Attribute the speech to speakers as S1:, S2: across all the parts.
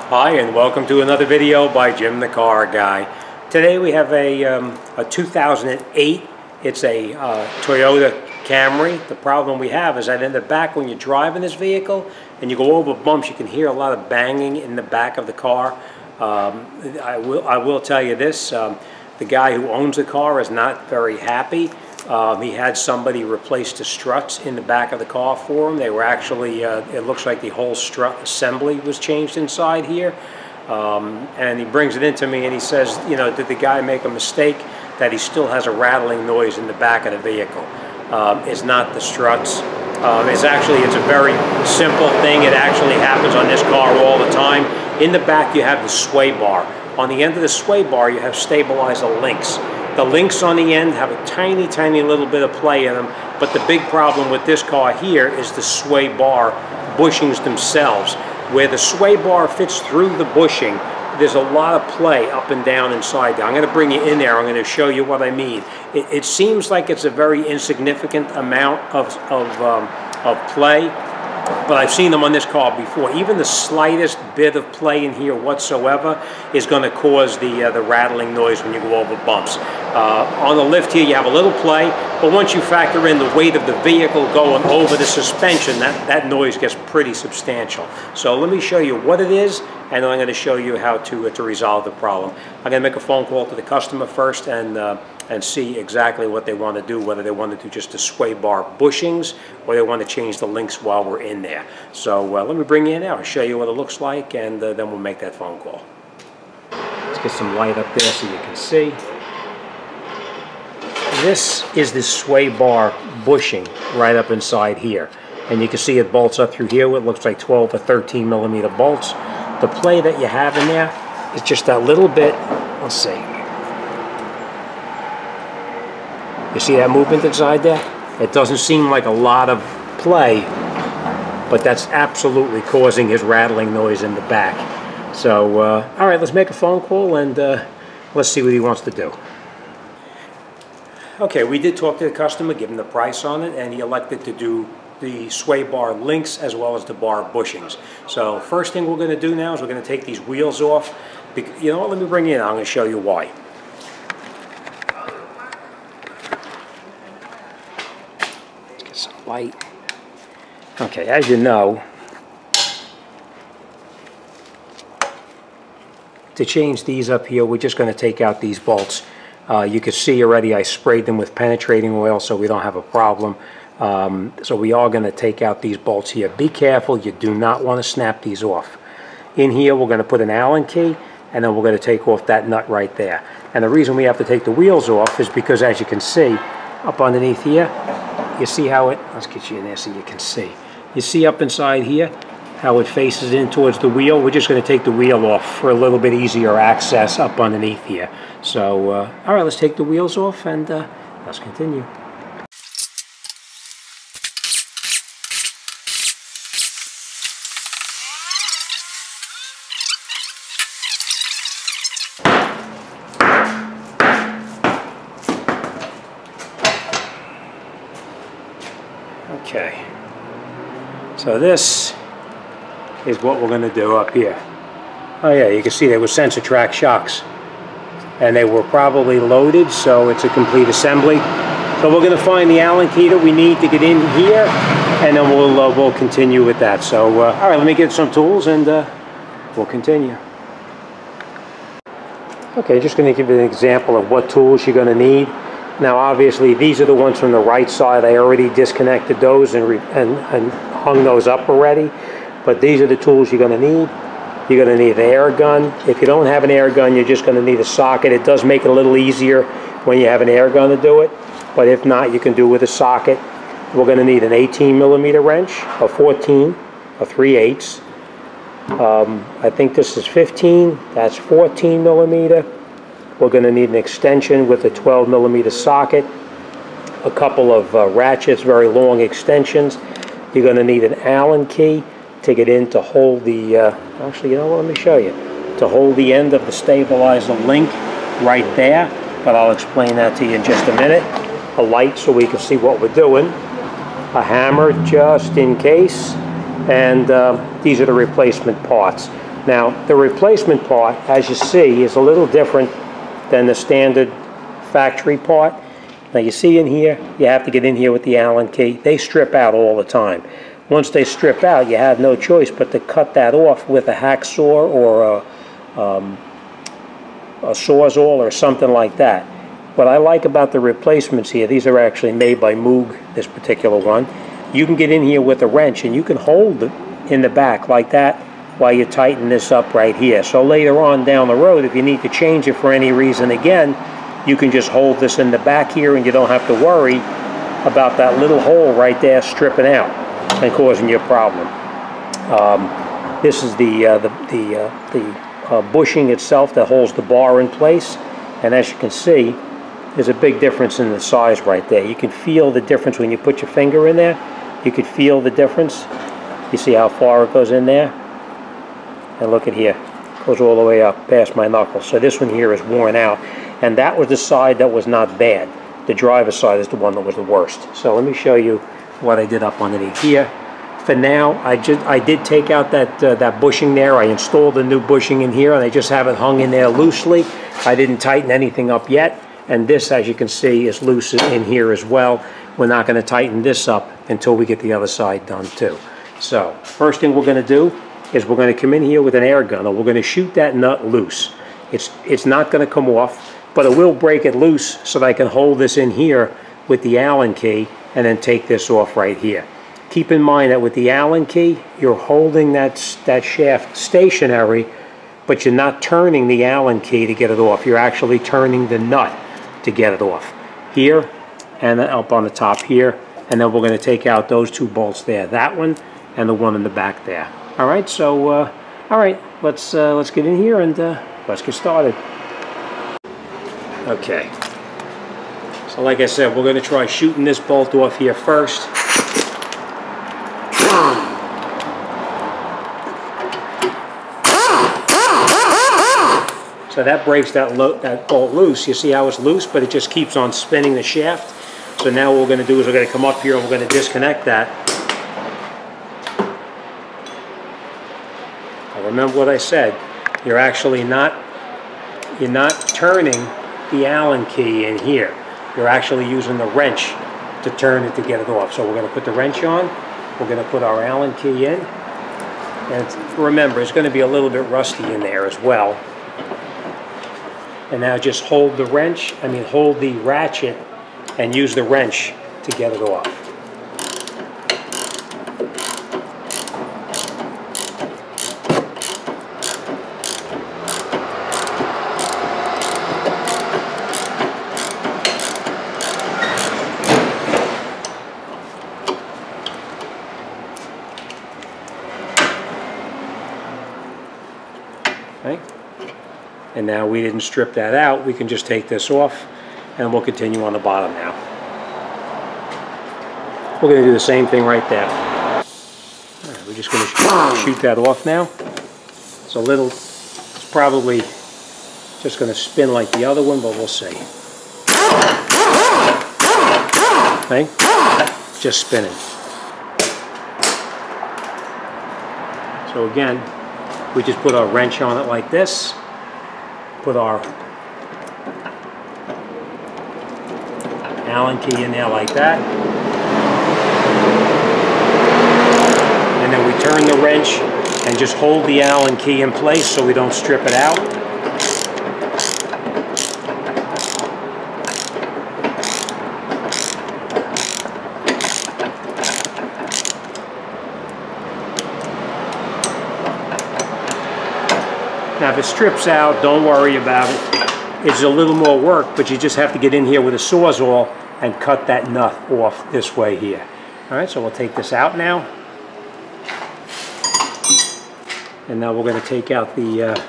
S1: Hi, and welcome to another video by Jim the Car Guy. Today we have a 2008. It's a Toyota Camry. The problem we have is that in the back, when you're driving this vehicle and you go over bumps, you can hear a lot of banging in the back of the car. I will tell you this, the guy who owns the car is not very happy. He had somebody replace the struts in the back of the car for him. They were actually, it looks like the whole strut assembly was changed inside here. And he brings it into me and he says, you know, did the guy make a mistake that he still has a rattling noise in the back of the vehicle? It's not the struts. It's a very simple thing. It actually happens on this car all the time. In the back you have the sway bar. On the end of the sway bar you have stabilizer links. The links on the end have a tiny little bit of play in them, but the big problem with this car here is the sway bar bushings themselves. Where the sway bar fits through the bushing, there's a lot of play up and down inside there. I'm going to bring you in there. I'm going to show you what I mean. It seems like it's a very insignificant amount of play, but I've seen them on this car before. Even the slightest bit of play in here whatsoever is going to cause the rattling noise when you go over bumps. On the lift here you have a little play, but once you factor in the weight of the vehicle going over the suspension, that noise gets pretty substantial. So let me show you what it is, and then I'm going to show you how to resolve the problem. I'm going to make a phone call to the customer first and see exactly what they want to do, whether they want to do just the sway bar bushings or they want to change the links while we're in there. So let me bring you in now and show you what it looks like, and then we'll make that phone call. Let's get some light up there so you can see. This is the sway bar bushing right up inside here. And you can see it bolts up through here. It looks like 12 or 13 millimeter bolts. The play that you have in there is just that little bit. Let's see. You see that movement inside there? It doesn't seem like a lot of play, but that's absolutely causing his rattling noise in the back. So, all right, let's make a phone call and let's see what he wants to do. Okay, we did talk to the customer, give him the price on it, and he elected to do the sway bar links as well as the bar bushings. So first thing we're going to do now is we're going to take these wheels off. You know what, let me bring you in, I'm going to show you why. Let's get some light. Okay, as you know, to change these up here, we're just going to take out these bolts. You can see already I sprayed them with penetrating oil so we don't have a problem. So we are going to take out these bolts here. Be careful, you do not want to snap these off. In here we're going to put an Allen key, and then we're going to take off that nut right there. And the reason we have to take the wheels off is because, as you can see, up underneath here, you see how it, let's get you in there so you can see. You see up inside here how it faces in towards the wheel? We're just going to take the wheel off for a little bit easier access up underneath here. So, all right, let's take the wheels off and let's continue. Okay, so this is what we're going to do up here. Oh yeah, you can see there were sensor track shocks, and they were probably loaded, so it's a complete assembly. So we're going to find the Allen key that we need to get in here, and then we'll continue with that. So all right, let me get some tools and we'll continue. Okay, just going to give you an example of what tools you're going to need. Now obviously these are the ones from the right side. I already disconnected those and hung those up already. But these are the tools you're going to need. You're going to need an air gun. If you don't have an air gun, you're just going to need a socket. It does make it a little easier when you have an air gun to do it. But if not, you can do it with a socket. We're going to need an 18 millimeter wrench, a 14, a 3/8. I think this is 15. That's 14 millimeter. We're going to need an extension with a 12 millimeter socket, a couple of ratchets, very long extensions. You're going to need an Allen key to get in to hold the, actually, you know what, let me show you, to hold the end of the stabilizer link right there, but I'll explain that to you in just a minute. A light so we can see what we're doing, a hammer just in case, and these are the replacement parts. Now, the replacement part, as you see, is a little different than the standard factory part. Now you see in here, you have to get in here with the Allen key. They strip out all the time. Once they strip out, you have no choice but to cut that off with a hacksaw or a sawzall or something like that. What I like about the replacements here, these are actually made by Moog, this particular one. You can get in here with a wrench and you can hold it in the back like that while you tighten this up right here. So later on down the road, if you need to change it for any reason again, you can just hold this in the back here and you don't have to worry about that little hole right there stripping out and causing you a problem. This is the bushing itself that holds the bar in place, and as you can see, there's a big difference in the size right there. You can feel the difference when you put your finger in there. You can feel the difference. You see how far it goes in there? And look at here, it goes all the way up past my knuckles. So this one here is worn out, and that was the side that was not bad. The driver's side is the one that was the worst. So let me show you what I did up underneath here. For now, I did take out that bushing there. I installed the new bushing in here, and I just have it hung in there loosely. I didn't tighten anything up yet, and this, as you can see, is loose in here as well. We're not going to tighten this up until we get the other side done too. So first thing we're going to do is we're going to come in here with an air gun, and we're going to shoot that nut loose. It's not going to come off, but it will break it loose so that I can hold this in here with the Allen key and then take this off right here. Keep in mind that with the Allen key, you're holding that shaft stationary, but you're not turning the Allen key to get it off. You're actually turning the nut to get it off. Here, and then up on the top here, and then we're going to take out those two bolts there, that one and the one in the back there. All right, so all right, let's get in here and let's get started. Okay, so like I said, we're going to try shooting this bolt off here first. So that breaks that bolt loose. You see how it's loose, but it just keeps on spinning the shaft. So now what we're going to do is we're going to come up here and we're going to disconnect that. Now remember what I said. You're actually not turning the Allen key in here. You're actually using the wrench to turn it to get it off. So we're going to put the wrench on. We're going to put our Allen key in. And remember, it's going to be a little bit rusty in there as well. And now just hold the hold the ratchet and use the wrench to get it off. Okay. And now we didn't strip that out. We can just take this off and we'll continue on the bottom now. We're going to do the same thing right there. All right, we're just going to shoot that off now. It's probably just going to spin like the other one, but we'll see. Okay, just spinning. So again, we just put our wrench on it like this. Put our Allen key in there like that. And then we turn the wrench and just hold the Allen key in place so we don't strip it out. Now if it strips out, don't worry about it. It's a little more work, but you just have to get in here with a sawzall and cut that nut off this way here. All right, so we'll take this out now. And now we're going to take out the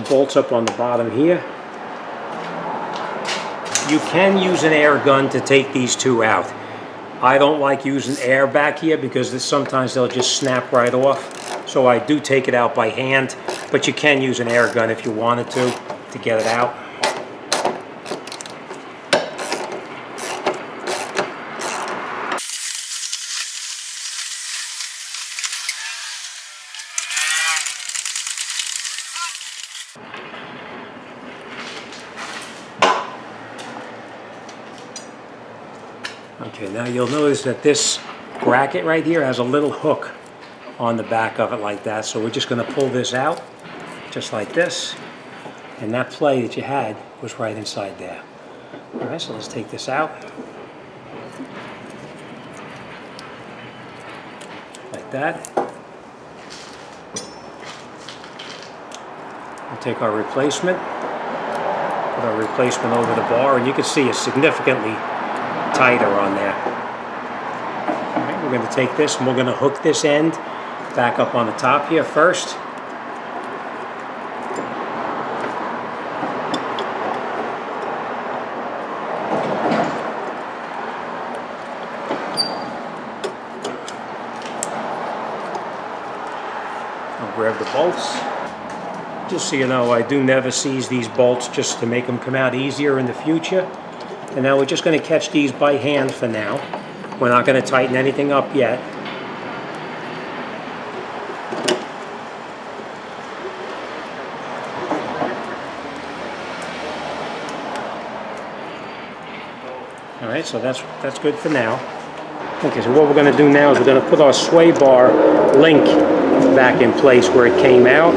S1: bolts up on the bottom here. You can use an air gun to take these two out. I don't like using air back here because sometimes they'll just snap right off. So I do take it out by hand, but you can use an air gun if you wanted to get it out. Okay, now you'll notice that this bracket right here has a little hook on the back of it like that. So we're just going to pull this out, just like this. And that play that you had was right inside there. All right, so let's take this out. Like that. We'll take our replacement, put our replacement over the bar, and you can see it's significantly tighter on there. All right, we're going to take this and we're going to hook this end back up on the top here first. I'll grab the bolts. Just so you know, I do never seize these bolts just to make them come out easier in the future. And now we're just going to catch these by hand for now. We're not going to tighten anything up yet. All right, so that's good for now. Okay, so what we're going to do now is we're going to put our sway bar link back in place where it came out.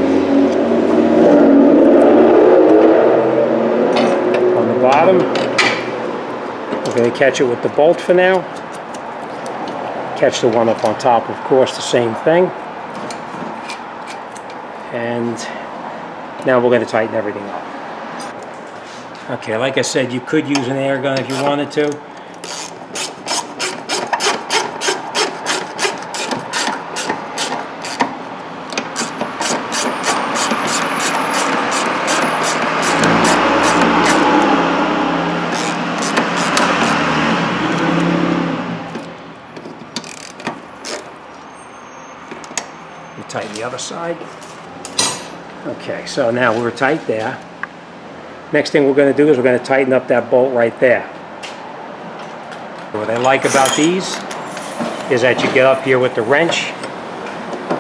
S1: On the bottom, we're going to catch it with the bolt for now. Catch the one up on top, of course, the same thing. And now we're going to tighten everything up. Okay, like I said, you could use an air gun if you wanted to. Tighten the other side. Okay, so now we're tight there. Next thing we're going to do is we're going to tighten up that bolt right there. What I like about these is that you get up here with the wrench,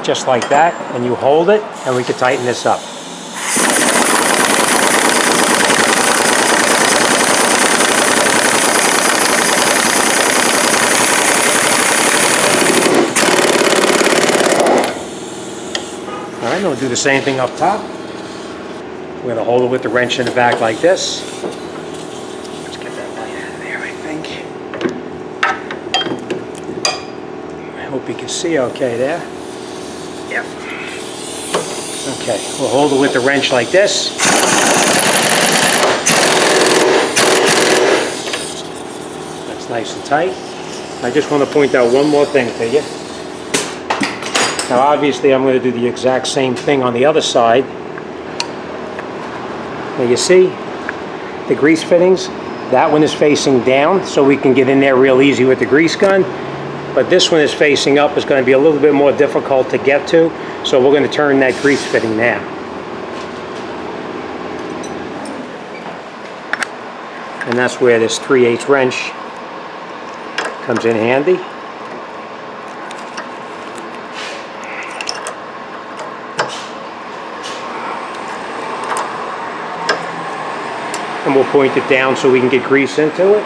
S1: just like that, and you hold it, and we can tighten this up. Alright, we'll do the same thing up top. We're going to hold it with the wrench in the back like this. Let's get that light out of there, I think. I hope you can see okay there. Yep. Okay, we'll hold it with the wrench like this. That's nice and tight. I just want to point out one more thing to you. Now obviously I'm going to do the exact same thing on the other side. Now you see the grease fittings? That one is facing down, so we can get in there real easy with the grease gun. But this one is facing up. It's going to be a little bit more difficult to get to, so we're going to turn that grease fitting now. And that's where this 3/8 wrench comes in handy. And we'll point it down so we can get grease into it.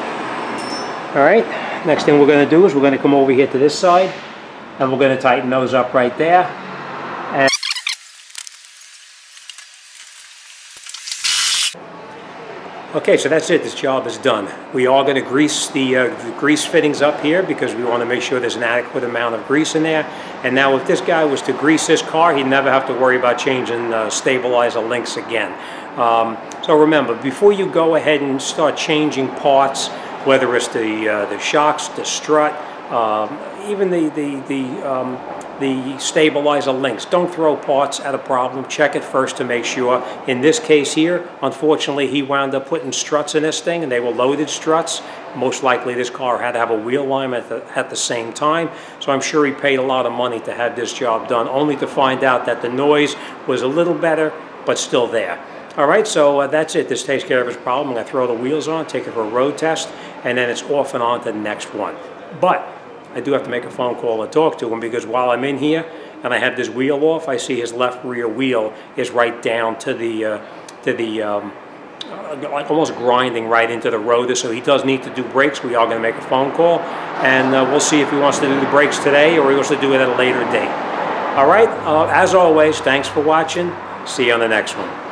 S1: All right, next thing we're going to do is we're going to come over here to this side, and we're going to tighten those up right there. And okay, so that's it. This job is done. We are going to grease the grease fittings up here because we want to make sure there's an adequate amount of grease in there. And now if this guy was to grease this car, he'd never have to worry about changing stabilizer links again. So remember, before you go ahead and start changing parts, whether it's the shocks, the strut, even the stabilizer links, don't throw parts at a problem. Check it first to make sure. In this case here, unfortunately, he wound up putting struts in this thing, and they were loaded struts. Most likely this car had to have a wheel line at the same time, so I'm sure he paid a lot of money to have this job done, only to find out that the noise was a little better, but still there. All right, so that's it. This takes care of his problem. I'm going to throw the wheels on, take it for a road test, and then it's off and on to the next one. But I do have to make a phone call and talk to him, because while I'm in here and I have this wheel off, I see his left rear wheel is right down to the like almost grinding right into the rotor, so he does need to do brakes. We are going to make a phone call, and we'll see if he wants to do the brakes today or he wants to do it at a later date. All right, as always, thanks for watching. See you on the next one.